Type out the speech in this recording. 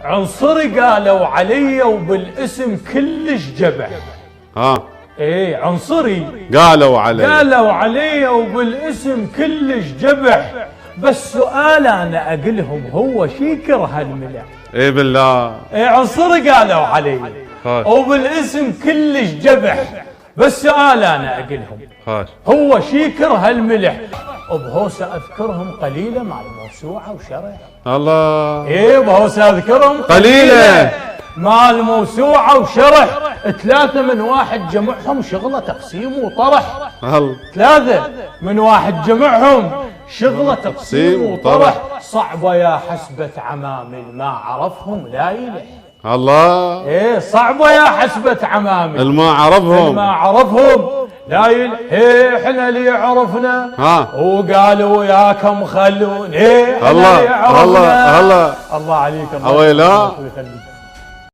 عنصري قالوا علي وبالاسم كلش جبح. ايه عنصري قالوا علي وبالاسم كلش جبح، بس سؤال انا اقلهم هو شيكر هالملح. ايه بالله. ايه عنصري قالوا علي وبالاسم كلش جبح، بس سؤال انا اقلهم هو شيكر هالملح. وبهوسه اذكرهم قليله مع الموسوعه وشرح. الله. ايه بهوسه اذكرهم قليله مع الموسوعه وشرح. 3 من واحد جمعهم شغله تقسيم وطرح. 3 من واحد جمعهم شغله تقسيم وطرح. صعبه يا حسبة عمامل ما عرفهم لا يلح. الله. ايه صعبه يا حسبة عمامل ما عرفهم لا يلح. ايه احنا اللي عرفنا وقالوا وياكم خلون. ايه الله الله عليك. الله.